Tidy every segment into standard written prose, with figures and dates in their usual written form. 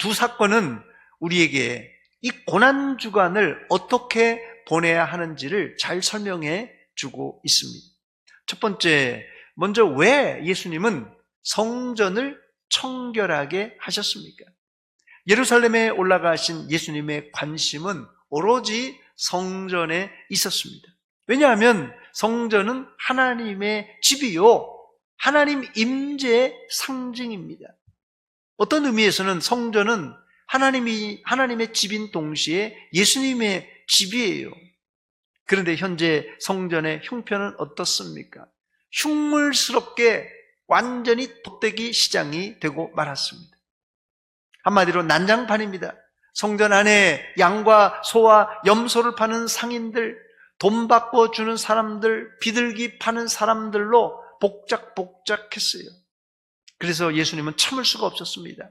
두 사건은 우리에게 이 고난주간을 어떻게 보내야 하는지를 잘 설명해 주고 있습니다. 첫 번째, 먼저 왜 예수님은 성전을 청결하게 하셨습니까? 예루살렘에 올라가신 예수님의 관심은 오로지 성전에 있었습니다. 왜냐하면 성전은 하나님의 집이요, 하나님 임재의 상징입니다. 어떤 의미에서는 성전은 하나님의 집인 동시에 예수님의 집이에요. 그런데 현재 성전의 형편은 어떻습니까? 흉물스럽게 완전히 돗대기 시장이 되고 말았습니다. 한마디로 난장판입니다. 성전 안에 양과 소와 염소를 파는 상인들, 돈 바꿔 주는 사람들, 비둘기 파는 사람들로 복작복작했어요. 그래서 예수님은 참을 수가 없었습니다.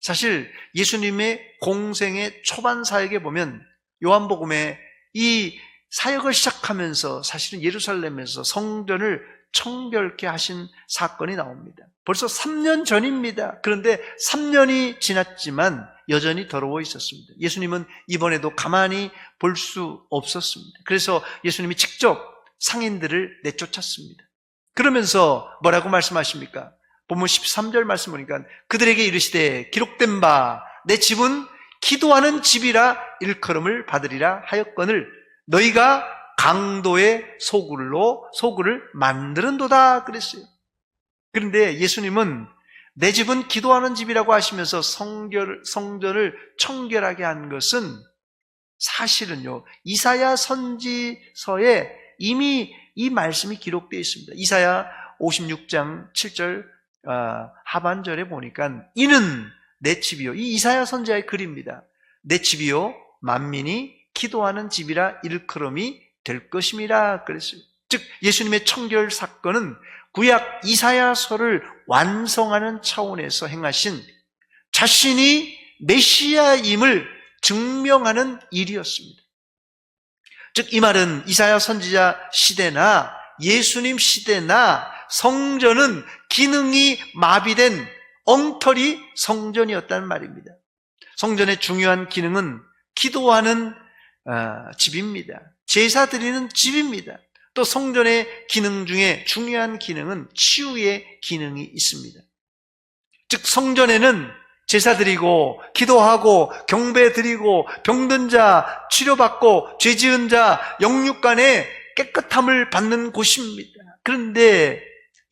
사실 예수님의 공생의 초반 사역에 보면 요한복음에 이 사역을 시작하면서 사실은 예루살렘에서 성전을 청결케 하신 사건이 나옵니다. 벌써 3년 전입니다. 그런데 3년이 지났지만 여전히 더러워 있었습니다. 예수님은 이번에도 가만히 볼 수 없었습니다. 그래서 예수님이 직접 상인들을 내쫓았습니다. 그러면서 뭐라고 말씀하십니까? 본문 13절 말씀 보니까 그들에게 이르시되 기록된 바 내 집은 기도하는 집이라 일컬음을 받으리라 하였거늘 너희가 강도의 소굴을 만드는도다 그랬어요. 그런데 예수님은 내 집은 기도하는 집이라고 하시면서 성전을 청결하게 한 것은 사실은요, 이사야 선지서에 이미 이 말씀이 기록되어 있습니다. 이사야 56장 7절 하반절에 보니까 이는 내 집이요, 이 이사야 선지자의 글입니다. 내 집이요 만민이 기도하는 집이라 일컬음이 될 것임이라 그랬어요. 즉 예수님의 청결 사건은 구약 이사야서를 완성하는 차원에서 행하신 자신이 메시아임을 증명하는 일이었습니다. 즉 이 말은 이사야 선지자 시대나 예수님 시대나 성전은 기능이 마비된 엉터리 성전이었다는 말입니다. 성전의 중요한 기능은 기도하는 집입니다. 제사 드리는 집입니다. 또 성전의 기능 중에 중요한 기능은 치유의 기능이 있습니다. 즉 성전에는 제사 드리고 기도하고 경배 드리고 병든 자 치료받고 죄 지은 자 영육간의 깨끗함을 받는 곳입니다. 그런데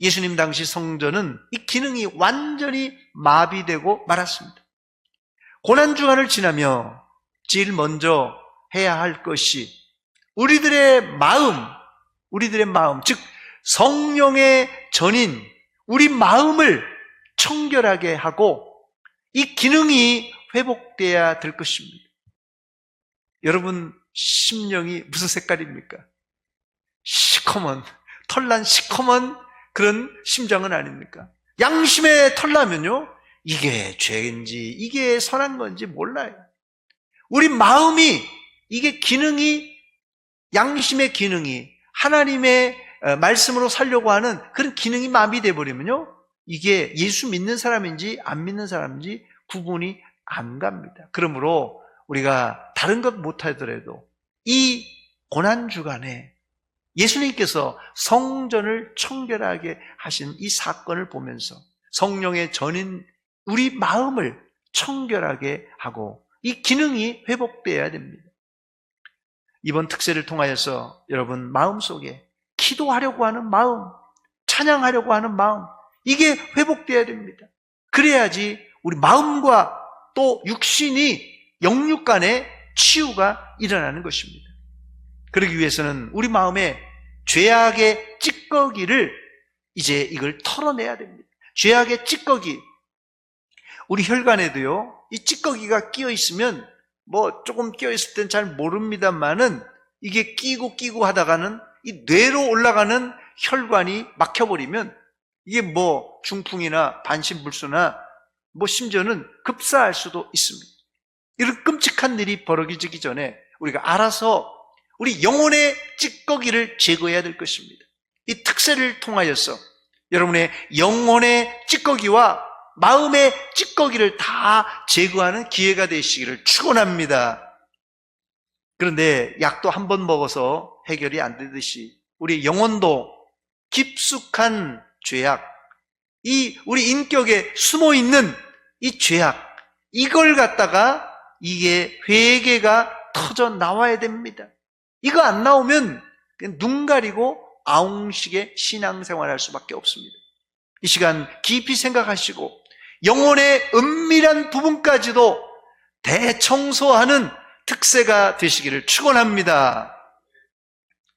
예수님 당시 성전은 이 기능이 완전히 마비되고 말았습니다. 고난주간을 지나며 제일 먼저 해야 할 것이 우리들의 마음, 즉 성령의 전인 우리 마음을 청결하게 하고 이 기능이 회복돼야 될 것입니다. 여러분 심령이 무슨 색깔입니까? 시커먼, 털난 시커먼 그런 심장은 아닙니까? 양심에 털나면요, 이게 죄인지 이게 선한 건지 몰라요. 우리 마음이 이게 기능이, 양심의 기능이 하나님의 말씀으로 살려고 하는 그런 기능이 마비돼 버리면요, 이게 예수 믿는 사람인지 안 믿는 사람인지 구분이 안 갑니다. 그러므로 우리가 다른 것 못하더라도 이 고난주간에 예수님께서 성전을 청결하게 하신 이 사건을 보면서 성령의 전인 우리 마음을 청결하게 하고 이 기능이 회복되어야 됩니다. 이번 특세를 통하여서 여러분 마음속에 기도하려고 하는 마음, 찬양하려고 하는 마음, 이게 회복되어야 됩니다. 그래야지 우리 마음과 또 육신이 영육 간의 치유가 일어나는 것입니다. 그러기 위해서는 우리 마음에 죄악의 찌꺼기를 이제 이걸 털어내야 됩니다. 죄악의 찌꺼기, 우리 혈관에도요, 이 찌꺼기가 끼어 있으면 뭐 조금 끼어 있을 땐 잘 모릅니다만은 이게 끼고 하다가는 이 뇌로 올라가는 혈관이 막혀버리면 이게 뭐 중풍이나 반신불수나 뭐 심지어는 급사할 수도 있습니다. 이런 끔찍한 일이 벌어지기 전에 우리가 알아서 우리 영혼의 찌꺼기를 제거해야 될 것입니다. 이 특세를 통하여서 여러분의 영혼의 찌꺼기와 마음의 찌꺼기를 다 제거하는 기회가 되시기를 축원합니다. 그런데 약도 한 번 먹어서 해결이 안 되듯이 우리 영혼도 깊숙한 죄악, 우리 인격에 숨어 있는 이 죄악, 이걸 갖다가 이게 회개가 터져 나와야 됩니다. 이거 안 나오면 그냥 눈 가리고 아웅식의 신앙생활을 할 수밖에 없습니다. 이 시간 깊이 생각하시고 영혼의 은밀한 부분까지도 대청소하는 특세가 되시기를 축원합니다.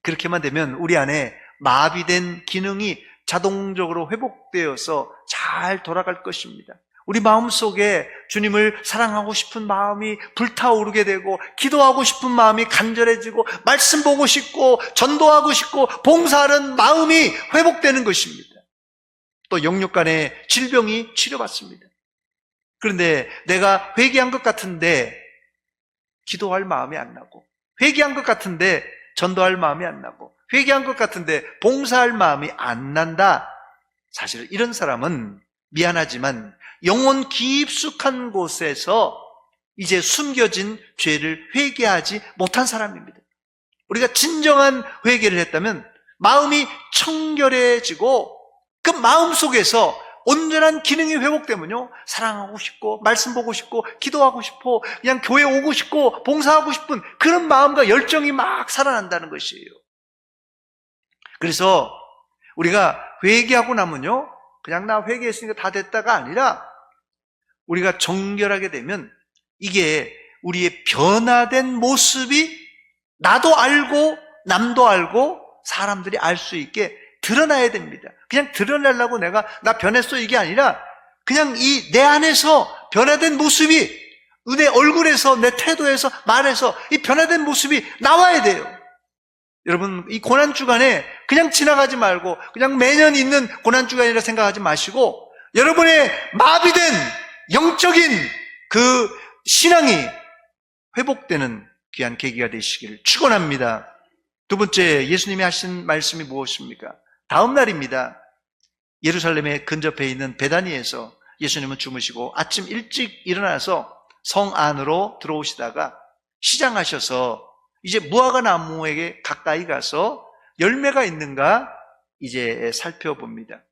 그렇게만 되면 우리 안에 마비된 기능이 자동적으로 회복되어서 잘 돌아갈 것입니다. 우리 마음속에 주님을 사랑하고 싶은 마음이 불타오르게 되고 기도하고 싶은 마음이 간절해지고 말씀 보고 싶고 전도하고 싶고 봉사하는 마음이 회복되는 것입니다. 또 영육 간의 질병이 치료받습니다. 그런데 내가 회개한 것 같은데 기도할 마음이 안 나고, 회개한 것 같은데 전도할 마음이 안 나고, 회개한 것 같은데 봉사할 마음이 안 난다. 사실 이런 사람은 미안하지만 영혼 깊숙한 곳에서 이제 숨겨진 죄를 회개하지 못한 사람입니다. 우리가 진정한 회개를 했다면 마음이 청결해지고 그 마음 속에서 온전한 기능이 회복되면요, 사랑하고 싶고 말씀 보고 싶고 기도하고 싶고 그냥 교회 오고 싶고 봉사하고 싶은 그런 마음과 열정이 막 살아난다는 것이에요. 그래서 우리가 회개하고 나면요, 그냥 나 회개했으니까 다 됐다가 아니라 우리가 정결하게 되면 이게 우리의 변화된 모습이 나도 알고 남도 알고 사람들이 알 수 있게 드러나야 됩니다. 그냥 드러내려고 나 변했어 이게 아니라 그냥 이 내 안에서 변화된 모습이 내 얼굴에서 내 태도에서 말에서 이 변화된 모습이 나와야 돼요. 여러분, 이 고난주간에 그냥 지나가지 말고 그냥 매년 있는 고난주간이라 생각하지 마시고 여러분의 마비된 영적인 그 신앙이 회복되는 귀한 계기가 되시기를 축원합니다. 두 번째, 예수님이 하신 말씀이 무엇입니까? 다음 날입니다. 예루살렘에 근접해 있는 베다니에서 예수님은 주무시고 아침 일찍 일어나서 성 안으로 들어오시다가 시장하셔서 이제 무화과 나무에게 가까이 가서 열매가 있는가 이제 살펴봅니다.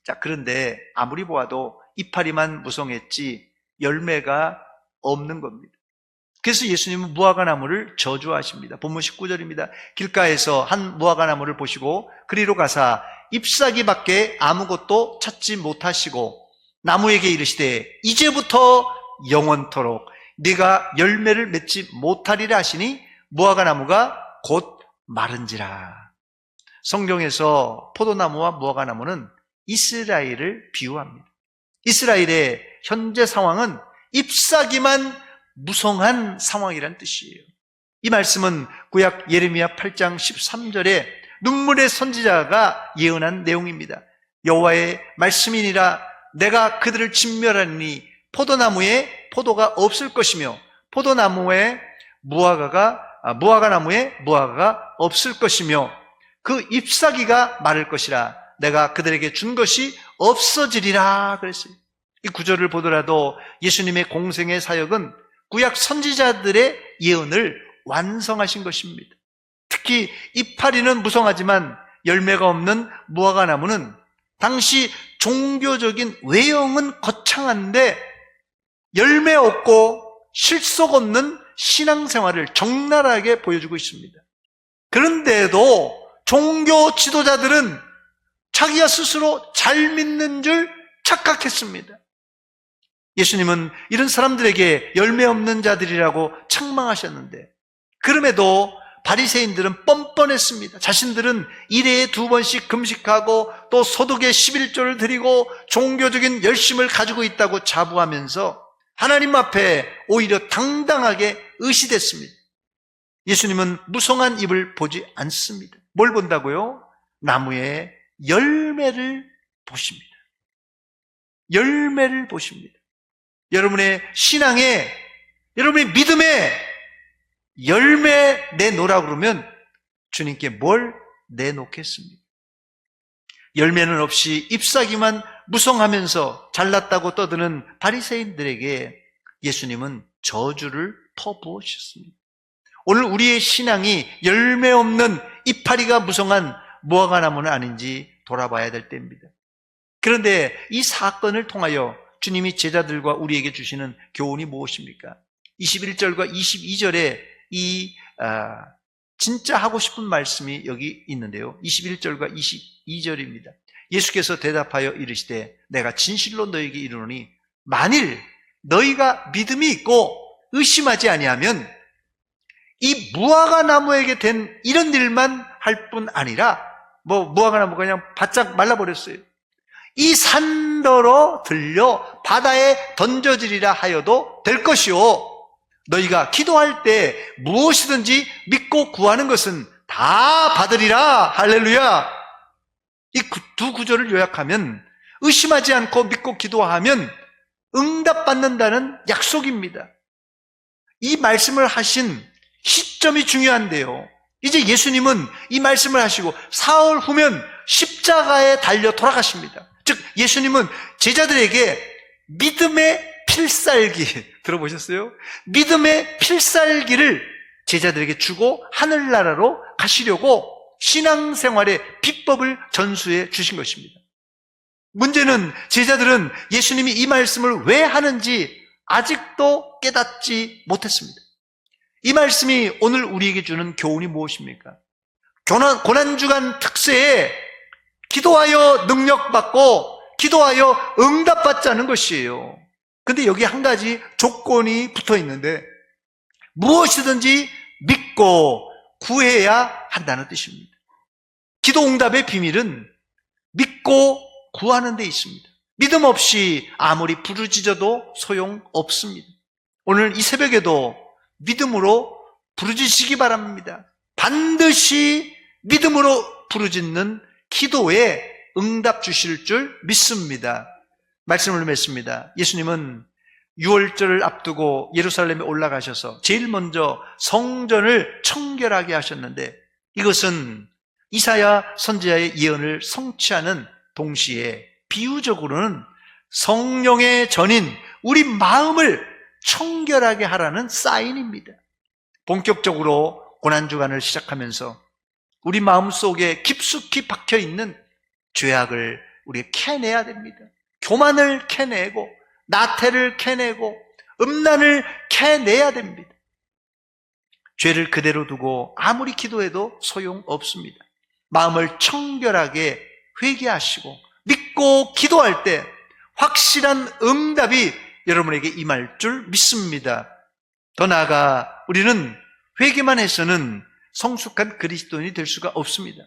자, 그런데 아무리 보아도 이파리만 무성했지 열매가 없는 겁니다. 그래서 예수님은 무화과 나무를 저주하십니다. 본문 19절입니다. 길가에서 한 무화과 나무를 보시고 그리로 가사 잎사귀밖에 아무것도 찾지 못하시고 나무에게 이르시되 이제부터 영원토록 네가 열매를 맺지 못하리라 하시니 무화과 나무가 곧 마른지라. 성경에서 포도나무와 무화과 나무는 이스라엘을 비유합니다. 이스라엘의 현재 상황은 잎사귀만 무성한 상황이란 뜻이에요. 이 말씀은 구약 예레미야 8장 13절에 눈물의 선지자가 예언한 내용입니다. 여호와의 말씀이니라 내가 그들을 진멸하니 포도나무에 포도가 없을 것이며 포도나무에 무화과 나무에 무화과가 없을 것이며 그 잎사귀가 마를 것이라 내가 그들에게 준 것이 없어지리라 그랬어요. 이 구절을 보더라도 예수님의 공생의 사역은 구약 선지자들의 예언을 완성하신 것입니다. 특히 이파리는 무성하지만 열매가 없는 무화과 나무는 당시 종교적인 외형은 거창한데 열매 없고 실속 없는 신앙생활을 적나라하게 보여주고 있습니다. 그런데도 종교 지도자들은 자기가 스스로 잘 믿는 줄 착각했습니다. 예수님은 이런 사람들에게 열매 없는 자들이라고 책망하셨는데 그럼에도 바리새인들은 뻔뻔했습니다. 자신들은 일회에 2번씩 금식하고 또 소득의 11조를 드리고 종교적인 열심을 가지고 있다고 자부하면서 하나님 앞에 오히려 당당하게 의시됐습니다. 예수님은 무성한 잎을 보지 않습니다. 뭘 본다고요? 나무의 열매를 보십니다. 열매를 보십니다. 여러분의 신앙에, 여러분의 믿음에 열매 내놓으라고 그러면 주님께 뭘 내놓겠습니까? 열매는 없이 잎사귀만 무성하면서 잘났다고 떠드는 바리새인들에게 예수님은 저주를 퍼부으셨습니다. 오늘 우리의 신앙이 열매 없는 이파리가 무성한 무화과 나무는 아닌지 돌아봐야 될 때입니다. 그런데 이 사건을 통하여 주님이 제자들과 우리에게 주시는 교훈이 무엇입니까? 21절과 22절에 진짜 하고 싶은 말씀이 여기 있는데요. 21절과 22절입니다. 예수께서 대답하여 이르시되 내가 진실로 너희에게 이르노니 만일 너희가 믿음이 있고 의심하지 아니하면 이 무화과 나무에게 된 이런 일만 할 뿐 아니라 무화과 나무가 그냥 바짝 말라버렸어요. 이 산더러 들려 바다에 던져지리라 하여도 될 것이요 너희가 기도할 때 무엇이든지 믿고 구하는 것은 다 받으리라. 할렐루야. 이 두 구절을 요약하면 의심하지 않고 믿고 기도하면 응답받는다는 약속입니다. 이 말씀을 하신 시점이 중요한데요. 이제 예수님은 이 말씀을 하시고 사흘 후면 십자가에 달려 돌아가십니다. 즉 예수님은 제자들에게 믿음의 필살기 들어보셨어요? 믿음의 필살기를 제자들에게 주고 하늘나라로 가시려고 신앙생활의 비법을 전수해 주신 것입니다. 문제는 제자들은 예수님이 이 말씀을 왜 하는지 아직도 깨닫지 못했습니다. 이 말씀이 오늘 우리에게 주는 교훈이 무엇입니까? 고난주간 특세에 기도하여 능력받고 기도하여 응답받자는 것이에요. 근데 여기 한 가지 조건이 붙어 있는데 무엇이든지 믿고 구해야 한다는 뜻입니다. 기도 응답의 비밀은 믿고 구하는 데 있습니다. 믿음 없이 아무리 부르짖어도 소용없습니다. 오늘 이 새벽에도 믿음으로 부르짖으시기 바랍니다. 반드시 믿음으로 부르짖는 기도에 응답 주실 줄 믿습니다. 말씀을 맺습니다. 예수님은 유월절을 앞두고 예루살렘에 올라가셔서 제일 먼저 성전을 청결하게 하셨는데 이것은 이사야 선지자의 예언을 성취하는 동시에 비유적으로는 성령의 전인 우리 마음을 청결하게 하라는 사인입니다. 본격적으로 고난주간을 시작하면서 우리 마음속에 깊숙이 박혀있는 죄악을 우리가 캐내야 됩니다. 교만을 캐내고 나태를 캐내고 음란을 캐내야 됩니다. 죄를 그대로 두고 아무리 기도해도 소용없습니다. 마음을 청결하게 회개하시고 믿고 기도할 때 확실한 응답이 여러분에게 임할 줄 믿습니다. 더 나아가 우리는 회개만 해서는 성숙한 그리스도인이 될 수가 없습니다.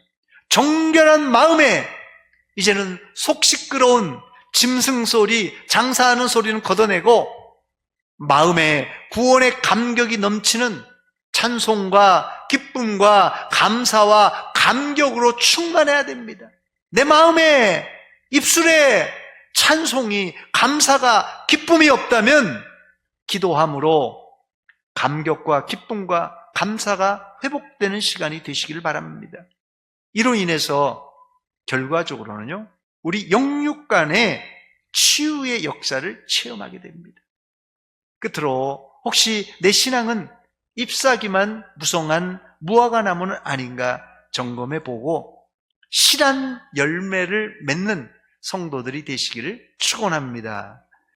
정결한 마음에 이제는 속 시끄러운 짐승 소리, 장사하는 소리는 걷어내고 마음에 구원의 감격이 넘치는 찬송과 기쁨과 감사와 감격으로 충만해야 됩니다. 내 마음에 입술에 찬송이, 감사가, 기쁨이 없다면 기도함으로 감격과 기쁨과 감사가 회복되는 시간이 되시기를 바랍니다. 이로 인해서 결과적으로는요, 우리 영육 간의 치유의 역사를 체험하게 됩니다. 끝으로 혹시 내 신앙은 잎사귀만 무성한 무화과 나무는 아닌가 점검해보고 실한 열매를 맺는 성도들이 되시기를 축원합니다.